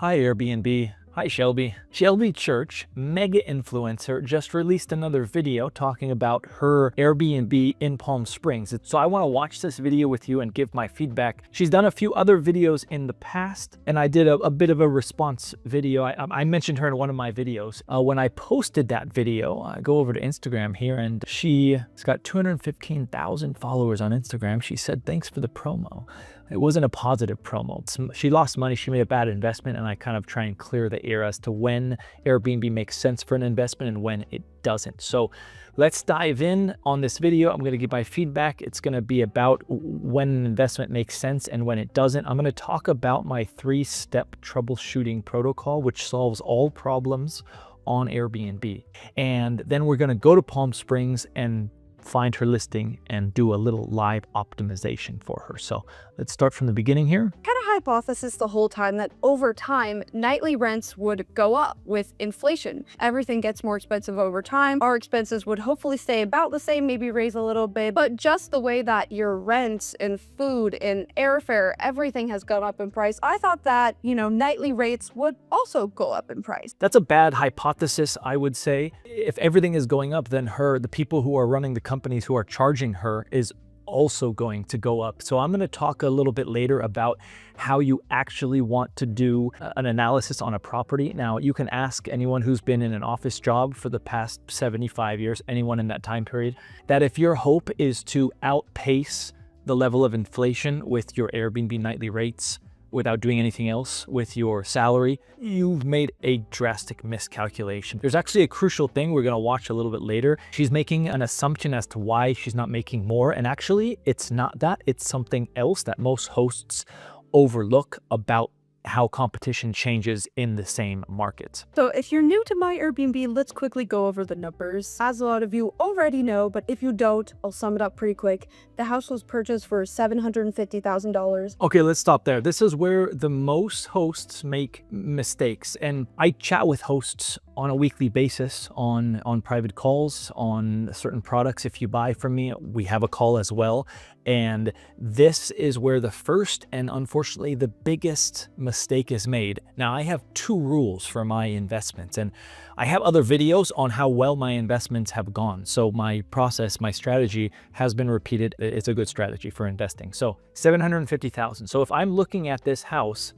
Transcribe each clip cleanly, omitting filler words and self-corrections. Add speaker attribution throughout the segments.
Speaker 1: Hi Airbnb. Hi Shelby. Shelby Church, mega influencer, just released another video talking about her Airbnb in Palm Springs. So I want to watch this video with you and give my feedback. She's done a few other videos in the past, and I did a bit of a response video. I mentioned her in one of my videos. When I posted that video, I go over to Instagram here, and she's got 215,000 followers on Instagram. She said, thanks for the promo. It wasn't a positive promo. She lost money, she made a bad investment, and I kind of try and clear the air as to when Airbnb makes sense for an investment and when it doesn't. So let's dive in on this video. I'm going to give my feedback. It's going to be about when an investment makes sense and when it doesn't. I'm going to talk about my 3-step troubleshooting protocol, which solves all problems on Airbnb. And then we're going to go to Palm Springs and find her listing and do a little live optimization for her. So let's start from the beginning here.
Speaker 2: Had a hypothesis the whole time that over time, nightly rents would go up with inflation. Everything gets more expensive over time. Our expenses would hopefully stay about the same, maybe raise a little bit, but just the way that your rent and food and airfare, everything has gone up in price, I thought that, nightly rates would also go up in price.
Speaker 1: That's a bad hypothesis, I would say. If everything is going up, then the people who are running the companies who are charging her is also going to go up. So I'm going to talk a little bit later about how you actually want to do an analysis on a property. Now, you can ask anyone who's been in an office job for the past 75 years, anyone in that time period, that if your hope is to outpace the level of inflation with your Airbnb nightly rates, without doing anything else with your salary, you've made a drastic miscalculation. There's actually a crucial thing we're gonna watch a little bit later. She's making an assumption as to why she's not making more, and actually it's not that, it's something else that most hosts overlook about how competition changes in the same market.
Speaker 2: So if you're new to my Airbnb, let's quickly go over the numbers. As a lot of you already know, but if you don't, I'll sum it up pretty quick. The house was purchased for $750,000.
Speaker 1: Okay, let's stop there. This is where the most hosts make mistakes. And I chat with hosts on a weekly basis on private calls, on certain products. If you buy from me, we have a call as well. And this is where the first and unfortunately the biggest mistake is made. Now, I have 2 rules for my investments, and I have other videos on how well my investments have gone. So my process, my strategy has been repeated. It's a good strategy for investing. So 750,000. So if I'm looking at this house,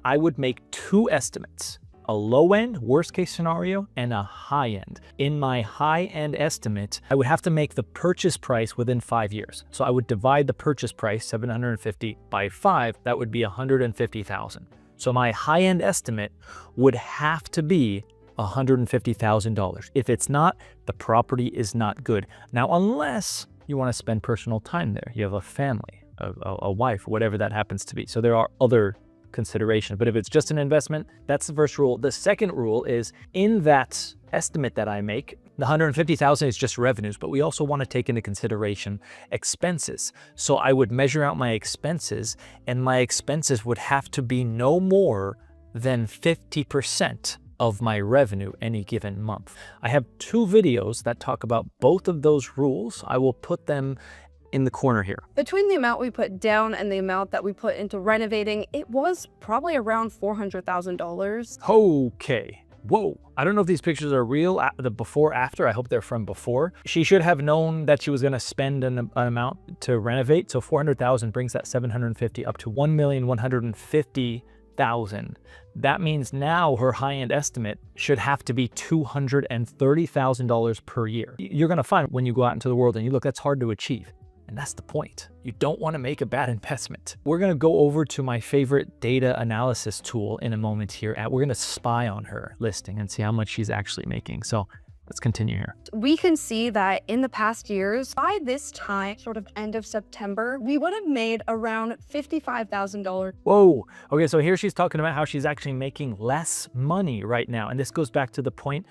Speaker 1: I would make 2 estimates. A low end, worst case scenario, and a high end. In my high end estimate, I would have to make the purchase price within 5 years. So I would divide the purchase price, 750, by 5, that would be 150,000. So my high end estimate would have to be $150,000. If it's not, the property is not good. Now, unless you want to spend personal time there, you have a family, a wife, whatever that happens to be. So there are other consideration. But if it's just an investment, that's the first rule. The second rule is, in that estimate that I make, the 150,000 is just revenues, but we also want to take into consideration expenses. So I would measure out my expenses, and my expenses would have to be no more than 50% of my revenue any given month. I have 2 videos that talk about both of those rules. I will put them in the corner here.
Speaker 2: Between the amount we put down and the amount that we put into renovating, it was probably around $400,000.
Speaker 1: Okay. Whoa. I don't know if these pictures are real, the before, after. I hope they're from before. She should have known that she was going to spend an amount to renovate. So 400,000 brings that 750 up to 1,150,000. That means now her high-end estimate should have to be $230,000 per year. You're going to find when you go out into the world and you look, that's hard to achieve. And that's the point. You don't want to make a bad investment. We're going to go over to my favorite data analysis tool in a moment here. We're going to spy on her listing and see how much she's actually making. So let's continue here.
Speaker 2: We can see that in the past years, by this time, sort of end of September, we would have made around $55,000.
Speaker 1: Whoa. Okay, so here she's talking about how she's actually making less money right now. And this goes back to the point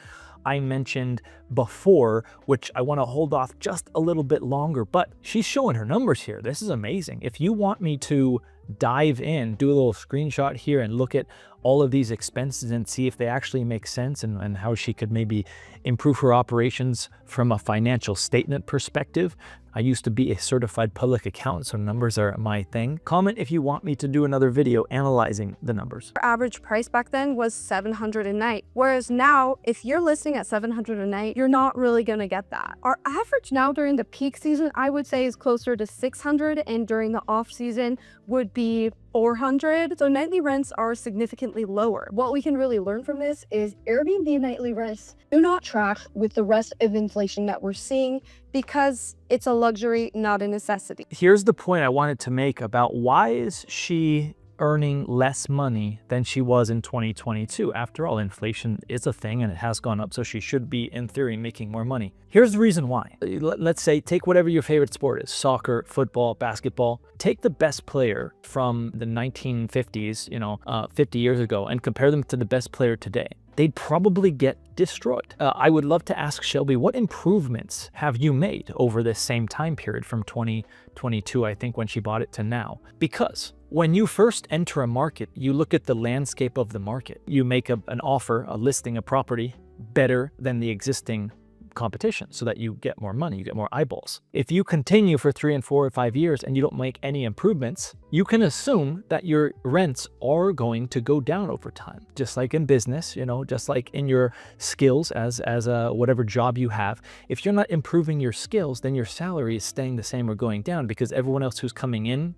Speaker 1: I mentioned before, which I want to hold off just a little bit longer, but she's showing her numbers here. This is amazing. If you want me to dive in, do a little screenshot here and look at all of these expenses and see if they actually make sense, and how she could maybe improve her operations from a financial statement perspective. I used to be a certified public accountant, so numbers are my thing. Comment if you want me to do another video analyzing the numbers.
Speaker 2: Our average price back then was $700 a night, whereas now, if you're listing at $700 a night, you're not really gonna get that. Our average now during the peak season, I would say, is closer to $600, and during the off season would be $400. So nightly rents are significantly lower. What we can really learn from this is Airbnb nightly rents do not track with the rest of inflation that we're seeing, because it's a luxury, not a necessity.
Speaker 1: Here's the point I wanted to make about why is she earning less money than she was in 2022. After all, inflation is a thing and it has gone up, so she should be, in theory, making more money. Here's the reason why. Let's say, take whatever your favorite sport is, soccer, football, basketball. Take the best player from the 1950s, 50 years ago, and compare them to the best player today. They'd probably get destroyed. I would love to ask Shelby, what improvements have you made over this same time period from 2022, I think, when she bought it, to now? Because when you first enter a market, you look at the landscape of the market. You make an offer, a listing, a property better than the existing competition so that you get more money, you get more eyeballs. If you continue for 3 and 4 or 5 years and you don't make any improvements, you can assume that your rents are going to go down over time. Just like in business, just like in your skills as a whatever job you have. If you're not improving your skills, then your salary is staying the same or going down, because everyone else who's coming in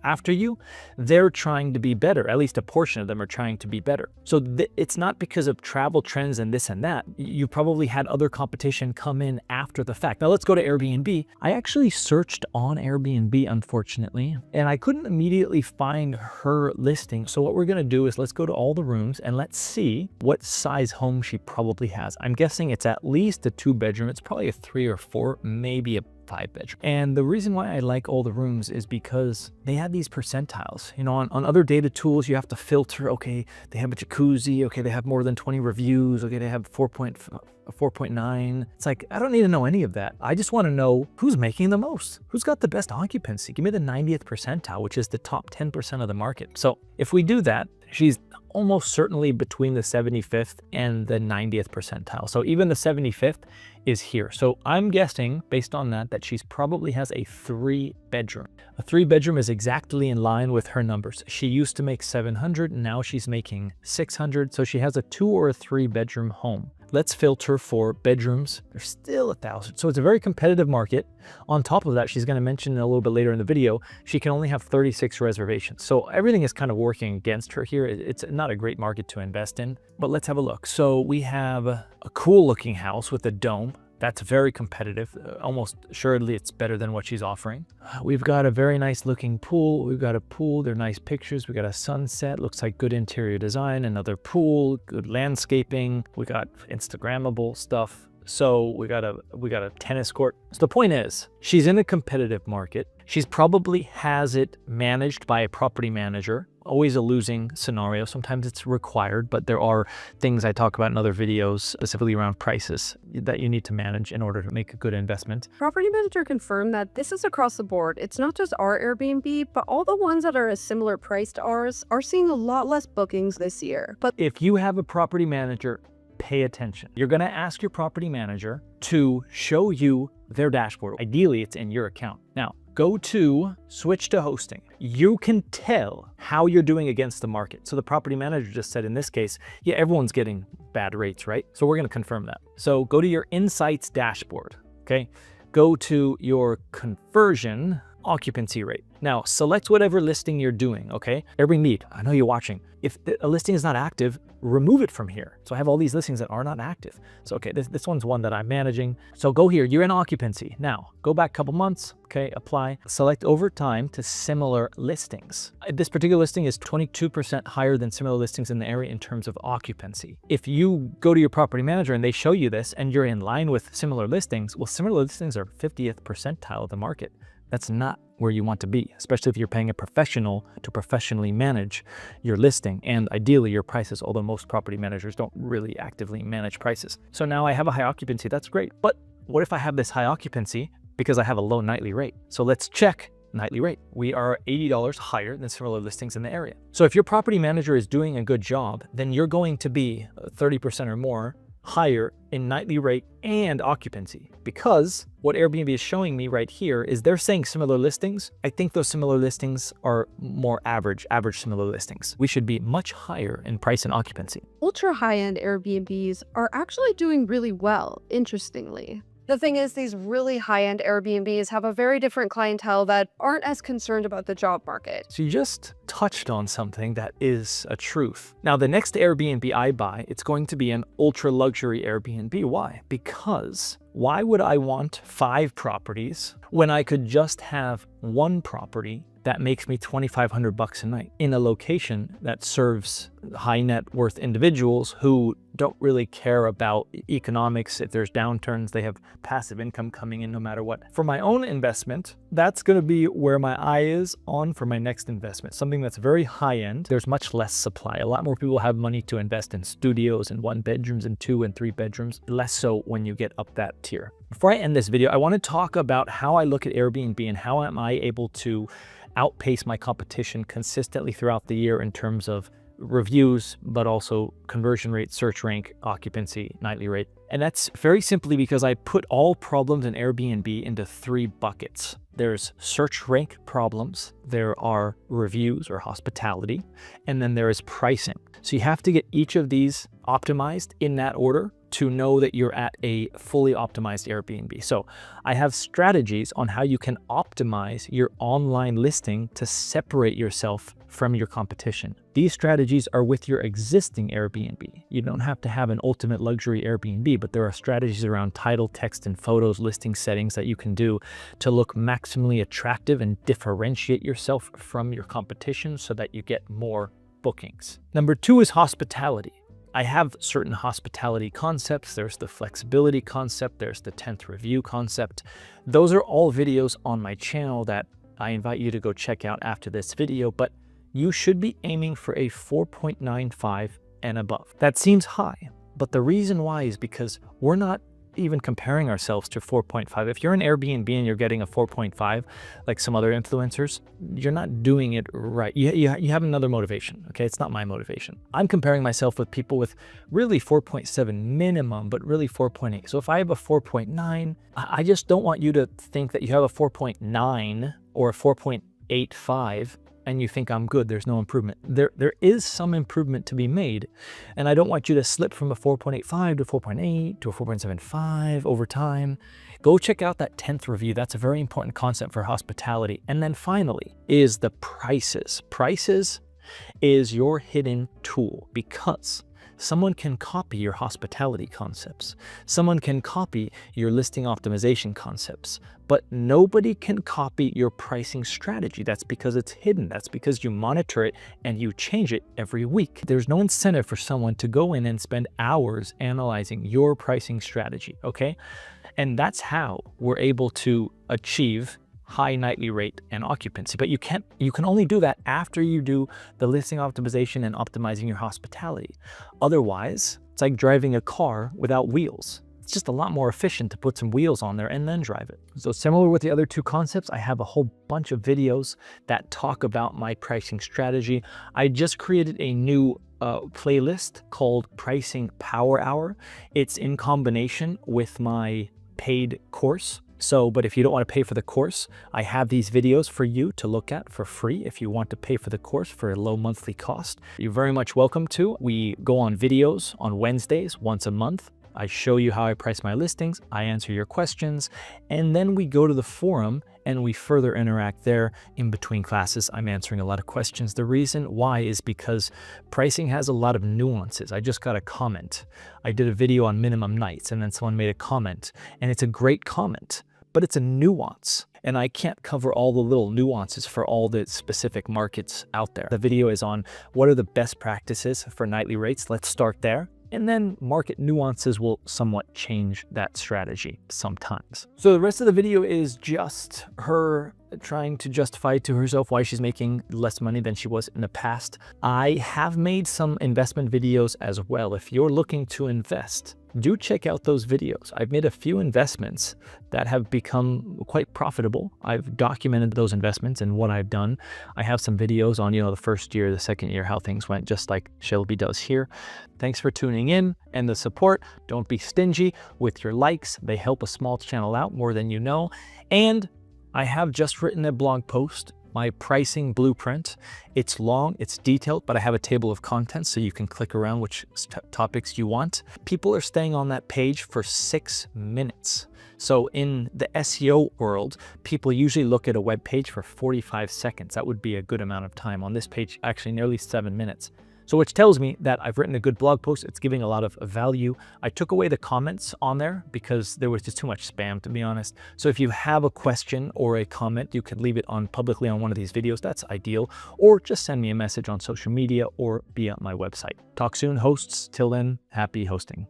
Speaker 1: after you, they're trying to be better. At least a portion of them are trying to be better. So it's not because of travel trends and this and that. You probably had other competition come in after the fact. Now let's go to Airbnb. I actually searched on Airbnb, unfortunately, and I couldn't immediately find her listing. So what we're gonna do is let's go to all the rooms and let's see what size home she probably has. I'm guessing it's at least a 2-bedroom. It's probably a 3 or 4, maybe a 5-bedroom. And the reason why I like all the rooms is because they have these percentiles. On other data tools, you have to filter, okay, they have a jacuzzi, okay, they have more than 20 reviews, okay, they have 4.9. It's like, I don't need to know any of that. I just want to know who's making the most, who's got the best occupancy. Give me the 90th percentile, which is the top 10% of the market. So if we do that, she's almost certainly between the 75th and the 90th percentile. So even the 75th is here. So I'm guessing, based on that she's probably has a 3-bedroom. A 3-bedroom is exactly in line with her numbers. She used to make 700, now she's making 600. So she has a 2 or a 3-bedroom home. Let's filter for bedrooms. There's still 1,000. So it's a very competitive market. On top of that, she's going to mention a little bit later in the video, she can only have 36 reservations. So everything is kind of working against her here. It's not a great market to invest in, but let's have a look. So we have a cool looking house with a dome. That's very competitive. Almost assuredly, it's better than what she's offering. We've got a very nice looking pool. We've got a pool. They're nice pictures. We got a sunset. Looks like good interior design. Another pool. Good landscaping. We got Instagrammable stuff. So we got a tennis court. So the point is, she's in a competitive market. She's probably has it managed by a property manager. Always a losing scenario. Sometimes it's required, but there are things I talk about in other videos, specifically around prices, that you need to manage in order to make a good investment.
Speaker 2: Property manager confirmed that this is across the board. It's not just our Airbnb, but all the ones that are a similar price to ours are seeing a lot less bookings this year. But
Speaker 1: if you have a property manager, pay attention. You're going to ask your property manager to show you their dashboard. Ideally, it's in your account. Now, go to switch to hosting. You can tell how you're doing against the market. So the property manager just said in this case, yeah, everyone's getting bad rates, right? So we're going to confirm that. So go to your insights dashboard, okay? Go to your conversion occupancy rate. Now, select whatever listing you're doing, okay? Airbnb, I know you're watching. If a listing is not active, remove it from here. So I have all these listings that are not active. So, okay, this one's one that I'm managing. So go here, you're in occupancy. Now, go back a couple months, okay, apply. Select over time to similar listings. This particular listing is 22% higher than similar listings in the area in terms of occupancy. If you go to your property manager and they show you this and you're in line with similar listings, well, similar listings are 50th percentile of the market. That's not where you want to be, especially if you're paying a professional to professionally manage your listing and ideally your prices, although most property managers don't really actively manage prices. So now I have a high occupancy, that's great. But what if I have this high occupancy because I have a low nightly rate? So let's check nightly rate. We are $80 higher than similar listings in the area. So if your property manager is doing a good job, then you're going to be 30% or more higher in nightly rate and occupancy, because what Airbnb is showing me right here is they're saying similar listings. I think those similar listings are more average similar listings. We should be much higher in price and occupancy.
Speaker 2: Ultra high-end Airbnbs are actually doing really well, interestingly. The thing is, these really high-end Airbnbs have a very different clientele that aren't as concerned about the job market.
Speaker 1: So you just touched on something that is a truth. Now, the next Airbnb I buy, it's going to be an ultra luxury Airbnb. Why? Because why would I want 5 properties when I could just have 1 property that makes me $2,500 a night in a location that serves high net worth individuals who don't really care about economics? If there's downturns, they have passive income coming in no matter what. For my own investment, that's going to be where my eye is on for my next investment. Something that's very high end. There's much less supply. A lot more people have money to invest in studios and 1 bedrooms and 2 and 3 bedrooms. Less so when you get up that tier. Before I end this video, I want to talk about how I look at Airbnb and how am I able to outpace my competition consistently throughout the year in terms of reviews, but also conversion rate, search rank, occupancy, nightly rate. And that's very simply because I put all problems in Airbnb into 3 buckets. There's search rank problems, there are reviews or hospitality, and then there is pricing. So you have to get each of these optimized in that order to know that you're at a fully optimized Airbnb. So I have strategies on how you can optimize your online listing to separate yourself from your competition. These strategies are with your existing Airbnb. You don't have to have an ultimate luxury Airbnb, but there are strategies around title, text, and photos, listing settings that you can do to look maximally attractive and differentiate yourself from your competition so that you get more bookings. Number 2 is hospitality. I have certain hospitality concepts. There's the flexibility concept. There's the 10th review concept. Those are all videos on my channel that I invite you to go check out after this video, but you should be aiming for a 4.95 and above. That seems high, but the reason why is because we're not even comparing ourselves to 4.5. If you're an Airbnb and you're getting a 4.5, like some other influencers, you're not doing it right. You have another motivation, okay? It's not my motivation. I'm comparing myself with people with really 4.7 minimum, but really 4.8. So if I have a 4.9, I just don't want you to think that you have a 4.9 or a 4.85 and you think I'm good, there's no improvement. There is some improvement to be made, and I don't want you to slip from a 4.85 to 4.8 to a 4.75 over time. Go check out that 10th review. That's a very important concept for hospitality. And then finally is the prices. Prices is your hidden tool, because someone can copy your hospitality concepts. Someone can copy your listing optimization concepts, but nobody can copy your pricing strategy. That's because it's hidden. That's because you monitor it and you change it every week. There's no incentive for someone to go in and spend hours analyzing your pricing strategy, okay? And that's how we're able to achieve high nightly rate and occupancy. But you can only do that after you do the listing optimization and optimizing your hospitality. Otherwise, it's like driving a car without wheels. It's just a lot more efficient to put some wheels on there and then drive it. So similar with the other 2 concepts, I have a whole bunch of videos that talk about my pricing strategy. I just created a new playlist called Pricing Power Hour. It's in combination with my paid course. But if you don't want to pay for the course, I have these videos for you to look at for free if you want to pay for the course for a low monthly cost. You're very much welcome to. We go on videos on Wednesdays once a month. I show you how I price my listings, I answer your questions, and then we go to the forum and we further interact there. In between classes, I'm answering a lot of questions. The reason why is because pricing has a lot of nuances. I just got a comment. I did a video on minimum nights, and then someone made a comment, and it's a great comment, but it's a nuance. And I can't cover all the little nuances for all the specific markets out there. The video is on what are the best practices for nightly rates. Let's start there. And then market nuances will somewhat change that strategy sometimes. So the rest of the video is just her trying to justify to herself why she's making less money than she was in the past. I have made some investment videos as well. If you're looking to invest, do check out those videos. I've made a few investments that have become quite profitable. I've documented those investments and what I've done. I have some videos on, the first year, the second year, how things went, just like Shelby does here. Thanks for tuning in and the support. Don't be stingy with your likes. They help a small channel out more than you know. And I have just written a blog post, my pricing blueprint. It's long, it's detailed, but I have a table of contents so you can click around which topics you want. People are staying on that page for 6 minutes. So in the SEO world, people usually look at a web page for 45 seconds. That would be a good amount of time. On this page, actually nearly 7 minutes. So which tells me that I've written a good blog post. It's giving a lot of value. I took away the comments on there because there was just too much spam, to be honest. So if you have a question or a comment, you can leave it on publicly on one of these videos. That's ideal. Or just send me a message on social media or be on my website. Talk soon, hosts. Till then, happy hosting.